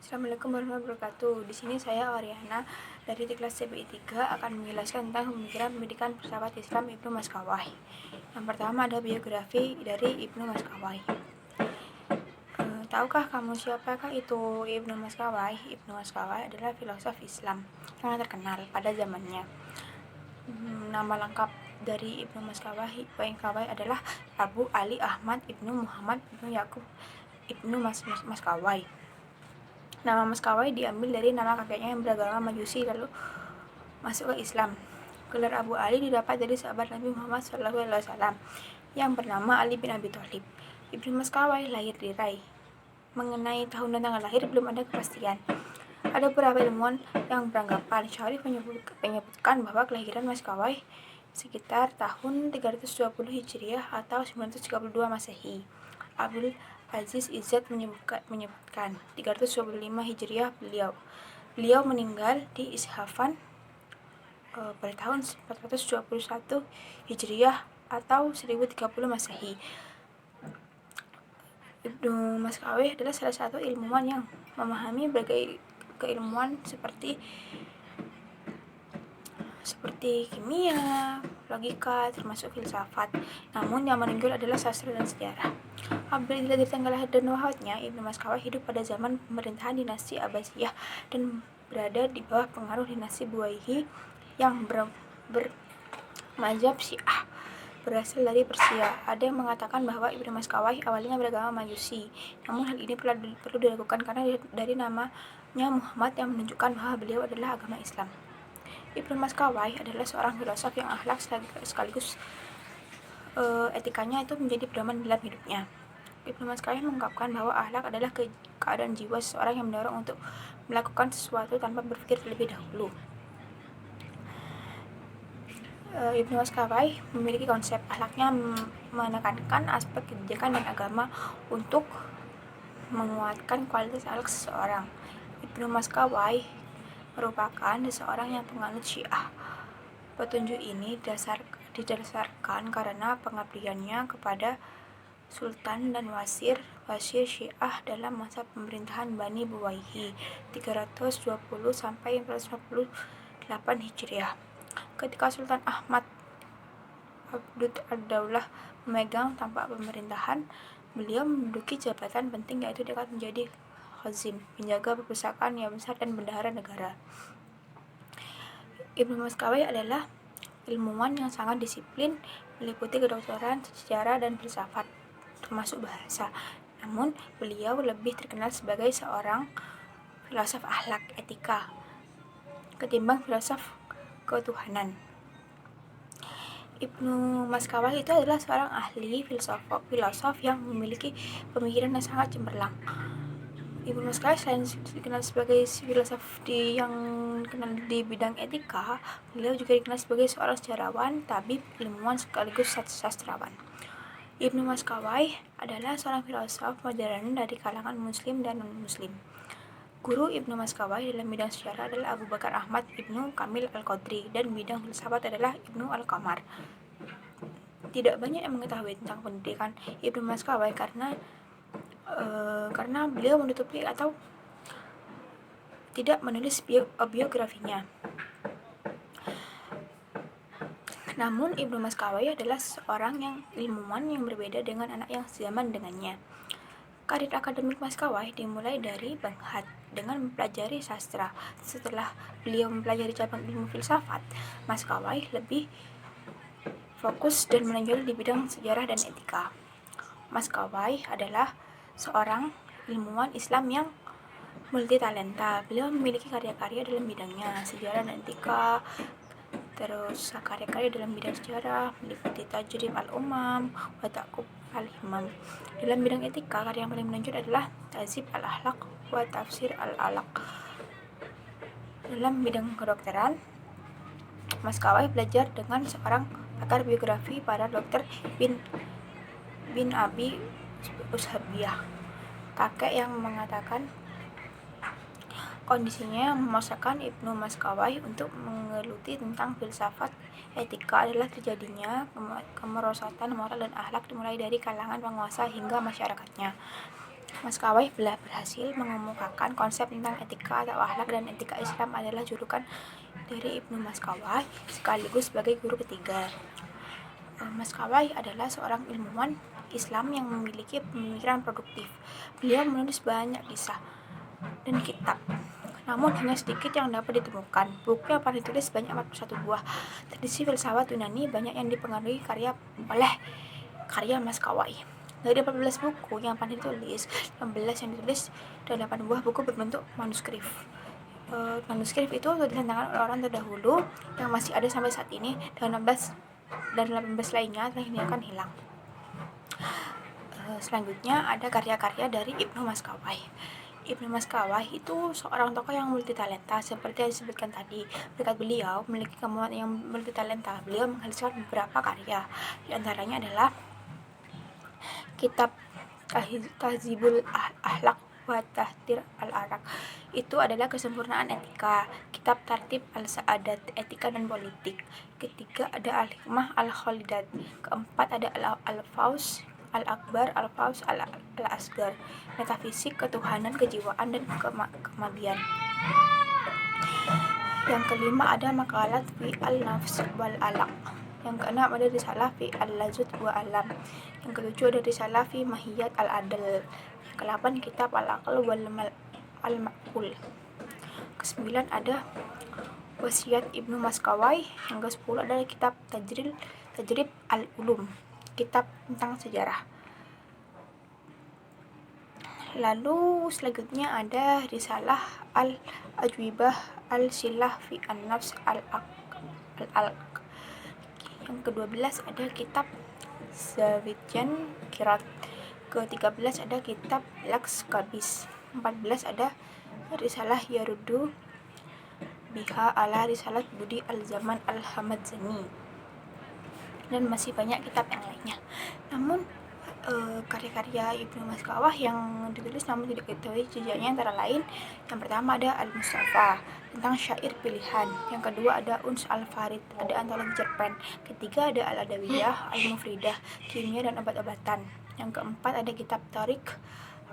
Assalamualaikum warahmatullahi wabarakatuh. Di sini saya Oriana dari kelas CPI 3 akan menjelaskan tentang pemikiran pendidikan filsafat Islam Ibnu Maskawai. Yang pertama ada biografi dari Ibnu Maskawai. Tahukah kamu siapakah itu Ibnu Maskawai? Ibnu Maskawai adalah filosof Islam sangat terkenal pada zamannya. Nama lengkap dari Ibnu Maskawai adalah Abu Ali Ahmad Ibnu Muhammad Ibnu Yakub Ibnu Maskawai. Nama Maskawai diambil dari nama kakeknya yang beragama Majusi lalu masuk ke Islam. Gelar Abu Ali didapat dari sahabat Nabi Muhammad SAW yang bernama Ali bin Abi Thalib. Ibnu Maskawai lahir di Rai. Mengenai tahun dan tanggal lahir belum ada kepastian. Ada beberapa ilmuwan yang beranggapan Syarif menyebutkan bahwa kelahiran Maskawai sekitar tahun 320 Hijriah atau 932 Masehi. Abdul Aziz Izzat menyebutkan 325 Hijriah beliau meninggal di Isfahan pada tahun 421 Hijriah atau 1030 Masehi. Ibnu Maskawai adalah salah satu ilmuwan yang memahami berbagai keilmuan seperti kimia, logika, termasuk filsafat. Namun yang menonjol adalah sastra dan sejarah. Apabila dari tanggal lahir dan wafatnya, Ibnu Maskawai hidup pada zaman pemerintahan dinasti Abbasiyah dan berada di bawah pengaruh dinasti Buwayhi yang bermazhab Syiah berasal dari Persia. Ada yang mengatakan bahwa Ibnu Maskawai awalnya beragama Majusi, namun hal ini perlu dilakukan karena dari namanya Muhammad yang menunjukkan bahwa beliau adalah agama Islam. Ibnu Maskawai adalah seorang filosof yang akhlak sekaligus etikanya itu menjadi pedoman dalam hidupnya. Ibnu Maskawai mengungkapkan bahwa akhlak adalah keadaan jiwa seseorang yang mendorong untuk melakukan sesuatu tanpa berpikir terlebih dahulu. Ibnu Maskawai memiliki konsep akhlaknya menekankan aspek kebijakan dan agama untuk menguatkan kualitas akhlak seseorang. Ibnu Maskawai merupakan seseorang yang penganut Syiah. Petunjuk ini didasarkan karena pengabdiannya kepada Sultan dan Wasir Syiah dalam masa pemerintahan Bani Buwayhi 320 sampai 458 Hijriah. Ketika Sultan Ahmad ad-Daulah memegang tampuk pemerintahan, beliau menduduki jabatan penting yaitu dekat menjadi Khazin, penjaga perpustakaan yang besar dan bendahara negara. Ibnu Maskawai adalah ilmuwan yang sangat disiplin, meliputi kedokteran, sejarah, dan filsafat, termasuk bahasa. Namun, beliau lebih terkenal sebagai seorang filosof akhlak etika ketimbang filosof ketuhanan. Ibnu Maskawai itu adalah seorang ahli filosof yang memiliki pemikiran yang sangat cemerlang. Ibnu Maskawai selain dikenal sebagai filosof yang dikenal di bidang etika, beliau juga dikenal sebagai seorang sejarawan, tabib, ilmuwan sekaligus sastrawan. Ibnu Maskawai adalah seorang filosof modern dari kalangan muslim dan non-muslim. Guru Ibnu Maskawai dalam bidang sejarah adalah Abu Bakar Ahmad Ibnu Kamil Al-Qadri dan bidang filsafat adalah Ibnu Al-Qamar. Tidak banyak yang mengetahui tentang pendidikan Ibnu Maskawai karena beliau menutupi atau tidak menulis biografinya. Namun Ibnu Maskawai adalah seorang yang ilmuwan yang berbeda dengan anak yang sezaman dengannya. Karir akademik Maskawai dimulai dari Baghdad dengan mempelajari sastra. Setelah beliau mempelajari cabang ilmu filsafat, Maskawai lebih fokus dan menonjol di bidang sejarah dan etika. Maskawai adalah seorang ilmuwan Islam yang multitalenta. Beliau memiliki karya-karya dalam bidangnya sejarah dan etika. Terus karya-karya dalam bidang sejarah meliputi Tajrib al-Umam wa Ta'qub al-Himam. Dalam bidang etika, karya yang paling menonjol adalah Tahzib al-Akhlaq wa Tafsir al-Alaq. Dalam bidang kedokteran, Maskawai belajar dengan seorang pakar biografi pada Dr. bin Abi Ushabiyah, kakek yang mengatakan kondisinya yang memaksakan Ibnu Maskawai untuk menggeluti tentang filsafat etika adalah terjadinya kemerosotan moral dan akhlak dimulai dari kalangan penguasa hingga masyarakatnya. Maskawai berhasil mengemukakan konsep tentang etika atau akhlak, dan etika Islam adalah julukan dari Ibnu Maskawai sekaligus sebagai guru ketiga. Maskawai adalah seorang ilmuwan Islam yang memiliki pemikiran produktif. Beliau menulis banyak kisah dan kitab, namun hanya sedikit yang dapat ditemukan. Buku yang pernah ditulis banyak 41 buah. Tradisi filsafat Yunani banyak yang dipengaruhi oleh karya Maskawai. Dari 14 buku yang pernah ditulis, 16 yang ditulis dan 8 buah buku berbentuk manuskrip. Manuskrip itu tulisan tangan orang terdahulu yang masih ada sampai saat ini, dan 18 lainnya telah akan hilang. Selanjutnya ada karya-karya dari Ibnu Maskawai. Ibnu Maskawai itu seorang tokoh yang multitalenta seperti yang disebutkan tadi. Berkat beliau memiliki kemampuan yang multitalenta. Beliau menghasilkan beberapa karya. Di antaranya adalah kitab Tahzibul Akhlaq wa Tahdir al-Arak. Itu adalah kesempurnaan etika. Kitab Tartib al-Sa'adat, etika dan politik. Ketiga ada Al-Hikmah al-Khalidat. Keempat ada Al-Faus Al-Akbar, Al-Faus Al-Asgar, metafisik, ketuhanan, kejiwaan, dan kematian. Yang kelima ada Makalat fi al-Nafs wal Alaq. Yang keenam ada Risalah fi al-Lazut wa Alam. Yang ketujuh ada Risalah fi Mahiyat al-Adl. Yang ke-8 kitab al-Aql wal al-Ma'qul. Ke-9 ada Wasiat Ibnu Maskawai. Yang ke-10 adalah kitab Tajrib al-Ulum, kitab tentang sejarah. Lalu selanjutnya ada Risalah al-Ajwibah al-Silah fi an-Nafs al-Alq. Yang ke-12 ada kitab Zawidjan Kirat. Ke-13 ada kitab Laks Kabis. 14 ada Risalah Yarudu biha ala Risalat Budi al-Zaman al-Hamadzani, dan masih banyak kitab yang lainnya. Namun karya-karya Ibnu Maskawai yang ditulis namun tidak diketahui jejaknya antara lain, yang pertama ada Al-Mustafa tentang syair pilihan, yang kedua ada Uns al-Farid, ada antologi cerpen, ketiga ada Al-Adawiyah al-Mufridah, kimia dan obat-obatan, yang keempat ada kitab Tarik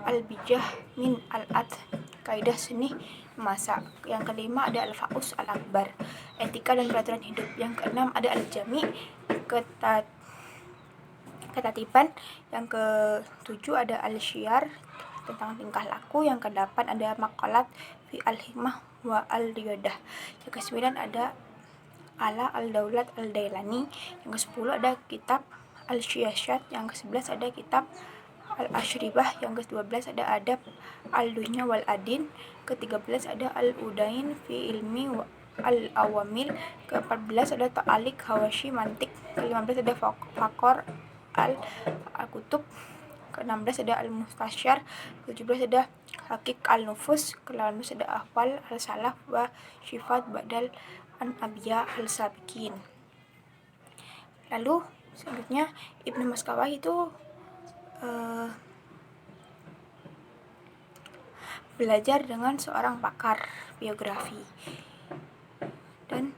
al-Bijah min al-Ad, kaidah seni memasak, yang kelima ada Al-Faus al-Akbar, etika dan peraturan hidup, yang keenam ada Al-Jami ketatiban, yang ke-7 ada Al-Syiar tentang tingkah laku, yang ke-8 ada Maqalat fi al-Hikmah wa al-Riyadah, yang ke-9 ada Ala al-Daulat al-Dailani, yang ke-10 ada kitab Al-Syiashat, yang ke-11 ada kitab Al-Ashribah, yang ke-12 ada Adab al-Dunya wal Adin, ke-13 ada Al-Udain fi ilmi wa al-Awamil, ke-14 ada Ta'alik Hawashi Mantik, ke-15 ada Fakor al-Kutub, ke-16 ada Al-Mustasyar, ke-17 ada Hakik al-Nufus, ke-18 ada Ahwal al-Salaf wa Syifat Badal an-Abiya al-Sabiqin. Lalu selanjutnya Ibnu Maskawai itu belajar dengan seorang pakar biografi, dan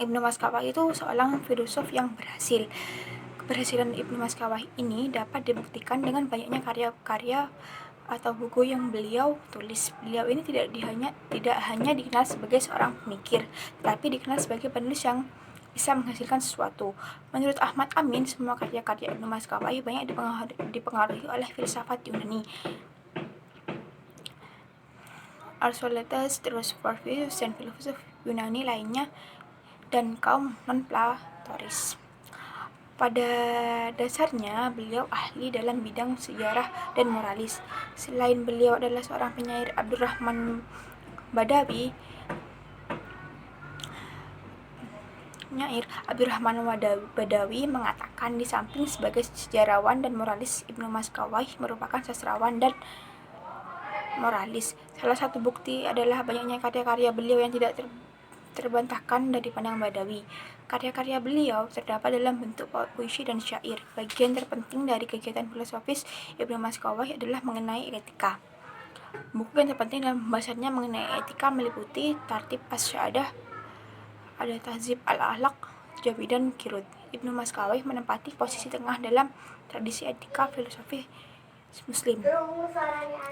Ibnu Maskawai itu seorang filosof yang berhasil. Keberhasilan Ibnu Maskawai ini dapat dibuktikan dengan banyaknya karya-karya atau buku yang beliau tulis. Beliau ini tidak hanya dikenal sebagai seorang pemikir, tetapi dikenal sebagai penulis yang bisa menghasilkan sesuatu. Menurut Ahmad Amin, semua karya-karya Ibnu Maskawai banyak dipengaruhi oleh filsafat Yunani. Aristoteles, terus Porphyrius, dan filosof Yunani lainnya, dan kaum non-Platonis. Pada dasarnya, beliau ahli dalam bidang sejarah dan moralis. Selain beliau adalah seorang penyair, Abdurrahman Badawi mengatakan di samping sebagai sejarawan dan moralis, Ibnu Maskawai merupakan sastrawan dan moralis. Salah satu bukti adalah banyaknya karya-karya beliau yang tidak terbantahkan dari pandang Badawi. Karya-karya beliau terdapat dalam bentuk puisi dan syair. Bagian terpenting dari kegiatan filosofis Ibnu Maskawai adalah mengenai etika. Buku yang terpenting dalam pembahasannya mengenai etika meliputi Tartib as-Sa'adah, ada Tahzib al-Akhlaq, Jawi, dan Kirut. Ibnu Maskawai menempati posisi tengah dalam tradisi etika filosofi Muslim.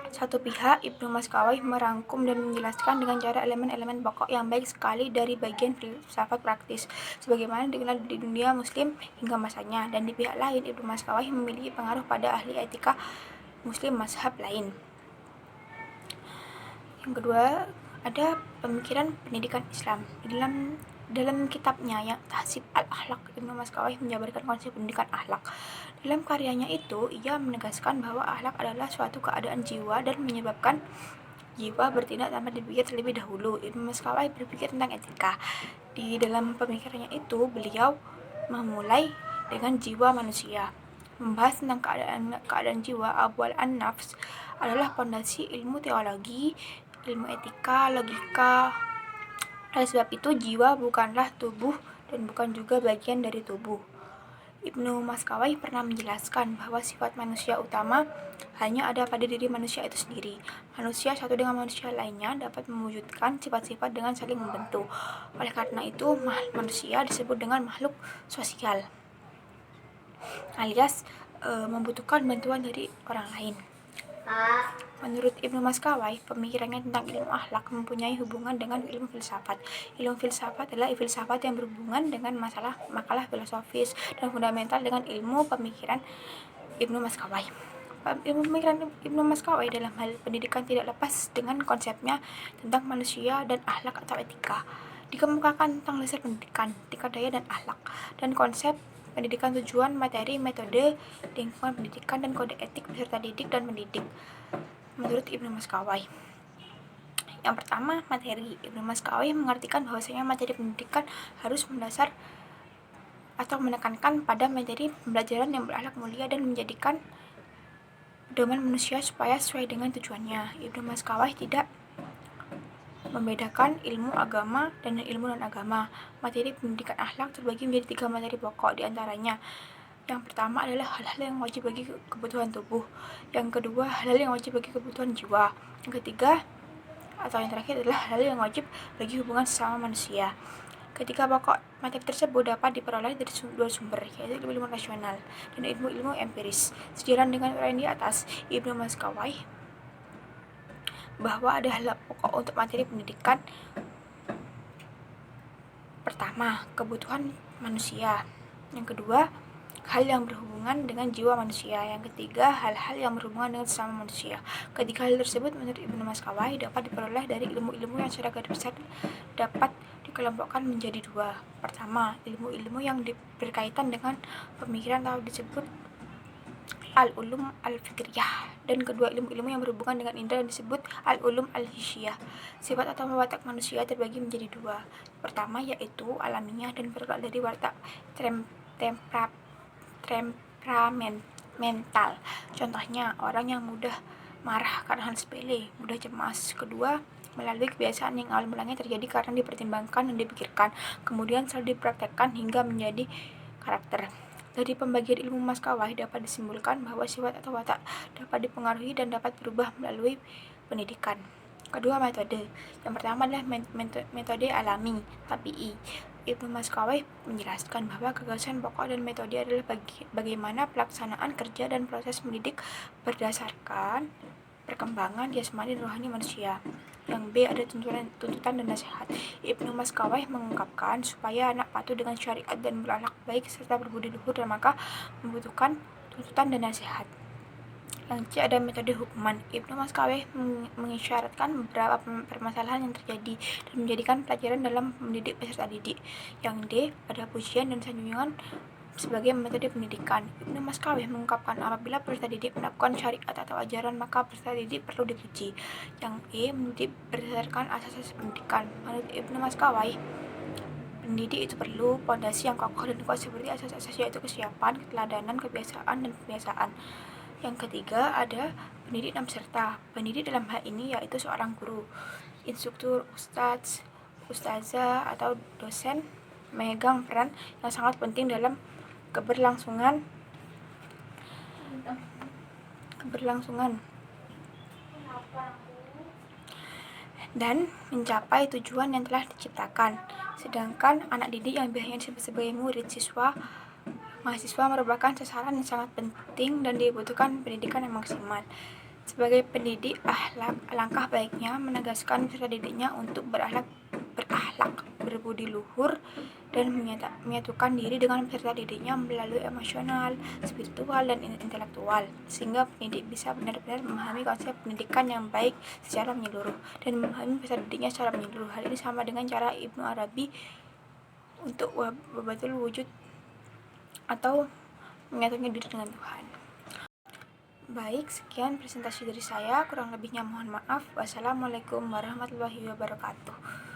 Satu pihak, Ibnu Maskawai merangkum dan menjelaskan dengan cara elemen-elemen pokok yang baik sekali dari bagian filsafat praktis, sebagaimana dikenal di dunia Muslim hingga masanya. Dan di pihak lain, Ibnu Maskawai memiliki pengaruh pada ahli etika Muslim mazhab lain. Yang kedua, ada pemikiran pendidikan Islam. Dalam kitabnya yang Tahzib al-Akhlaq, Ibnu Maskawai menjabarkan konsep pendidikan akhlak. Dalam karyanya itu, ia menegaskan bahwa akhlak adalah suatu keadaan jiwa dan menyebabkan jiwa bertindak tanpa dipikir terlebih dahulu. Ibnu Maskawai berpikir tentang etika. Di dalam pemikirannya itu, beliau memulai dengan jiwa manusia. Membahas tentang keadaan jiwa, Abwal an-Nafs adalah fondasi ilmu teologi, ilmu etika, logika. Oleh sebab itu, jiwa bukanlah tubuh dan bukan juga bagian dari tubuh. Ibnu Maskawai pernah menjelaskan bahwa sifat manusia utama hanya ada pada diri manusia itu sendiri. Manusia satu dengan manusia lainnya dapat mewujudkan sifat-sifat dengan saling membentuk. Oleh karena itu, manusia disebut dengan makhluk sosial, alias membutuhkan bantuan dari orang lain. Menurut Ibnu Maskawai, pemikirannya tentang ilmu akhlak mempunyai hubungan dengan ilmu filsafat. Ilmu filsafat adalah filsafat yang berhubungan dengan makalah filosofis dan fundamental dengan ilmu pemikiran Ibnu Maskawai. Ilmu pemikiran Ibnu Maskawai dalam hal pendidikan tidak lepas dengan konsepnya tentang manusia dan akhlak atau etika. Dikemukakan tentang dasar pendidikan, tingkat daya dan akhlak, dan konsep pendidikan, tujuan, materi, metode, lingkungan pendidikan, dan kode etik peserta didik dan pendidik. Menurut Ibnu Maskawai, yang pertama, materi. Ibnu Maskawai mengartikan bahwasanya materi pendidikan harus mendasar atau menekankan pada materi pembelajaran yang berakhlak mulia dan menjadikan pedoman manusia supaya sesuai dengan tujuannya. Ibnu Maskawai tidak membedakan ilmu agama dan ilmu non-agama. Materi pendidikan akhlak terbagi menjadi 3 materi pokok, diantaranya yang pertama adalah hal-hal yang wajib bagi kebutuhan tubuh. Yang kedua, hal-hal yang wajib bagi kebutuhan jiwa. Yang ketiga, atau yang terakhir adalah hal-hal yang wajib bagi hubungan sesama manusia. Ketiga pokok materi tersebut dapat diperoleh dari dua sumber, yaitu ilmu rasional dan ilmu empiris. Sejalan dengan uraian di atas, Ibnu Maskawai bahwa ada hal pokok untuk materi pendidikan. Pertama, kebutuhan manusia. Yang kedua, hal yang berhubungan dengan jiwa manusia. Yang ketiga, hal-hal yang berhubungan dengan sesama manusia. Ketiga hal tersebut menurut Ibnu Maskawai dapat diperoleh dari ilmu-ilmu yang secara garis besar dapat dikelompokkan menjadi 2. Pertama, ilmu-ilmu yang berkaitan dengan pemikiran atau disebut al-ulum al-fikriyah, dan kedua, ilmu-ilmu yang berhubungan dengan indera yang disebut al-ulum al-hisyiyah. Sifat atau watak manusia terbagi menjadi 2. Pertama, yaitu alamiah dan berasal dari watak temperamental. Contohnya, orang yang mudah marah karena hal sepele, mudah cemas. Kedua, melalui kebiasaan yang awal mulanya terjadi karena dipertimbangkan dan dipikirkan, kemudian selalu dipraktekkan hingga menjadi karakter. Dari pembagian ilmu Maskawai dapat disimpulkan bahwa sifat atau watak dapat dipengaruhi dan dapat berubah melalui pendidikan. Kedua, metode. Yang pertama adalah metode alami, tabi'i. Ibnu Maskawai menjelaskan bahwa gagasan pokok dan metode adalah bagaimana pelaksanaan kerja dan proses mendidik berdasarkan perkembangan jasmani dan rohani manusia. Yang B, ada tuntutan dan nasihat. Ibnu Maskawai mengungkapkan supaya anak patuh dengan syariat dan berakhlak baik serta berbudi luhur, dan maka membutuhkan tuntutan dan nasihat. Yang C, ada metode hukuman. Ibnu Maskawai mengisyaratkan beberapa permasalahan yang terjadi dan menjadikan pelajaran dalam mendidik peserta didik. Yang D, ada pujian dan sanjungan sebagai metode pendidikan. Ibnu Maskawai mengungkapkan apabila peserta didik melakukan syariat atau ajaran, maka peserta didik perlu dipuji. Yang E, mendidik berdasarkan asas-asas pendidikan. Menurut Ibnu Maskawai, pendidik itu perlu pondasi yang kokoh dan kuat seperti asas-asas, yaitu kesiapan, keteladanan, kebiasaan, dan pembiasaan. Yang ketiga, ada pendidik dan peserta. Pendidik dalam hal ini yaitu seorang guru, instruktur, ustazah, atau dosen memegang peran yang sangat penting dalam keberlangsungan dan mencapai tujuan yang telah diciptakan. Sedangkan anak didik yang biasanya disebut sebagai murid, mahasiswa merupakan sasaran yang sangat penting dan dibutuhkan pendidikan yang maksimal. Sebagai pendidik akhlak, alangkah baiknya menegaskan peserta didiknya untuk berakhlak, berbudi luhur, dan menyatukan diri dengan peserta didiknya melalui emosional, spiritual, dan intelektual, sehingga pendidik bisa benar-benar memahami konsep pendidikan yang baik secara menyeluruh dan memahami peserta didiknya secara menyeluruh. Hal ini sama dengan cara Ibnu Arabi untuk wahdatul wujud atau menyatukan diri dengan Tuhan. Baik, sekian presentasi dari saya. Kurang lebihnya mohon maaf. Wassalamualaikum warahmatullahi wabarakatuh.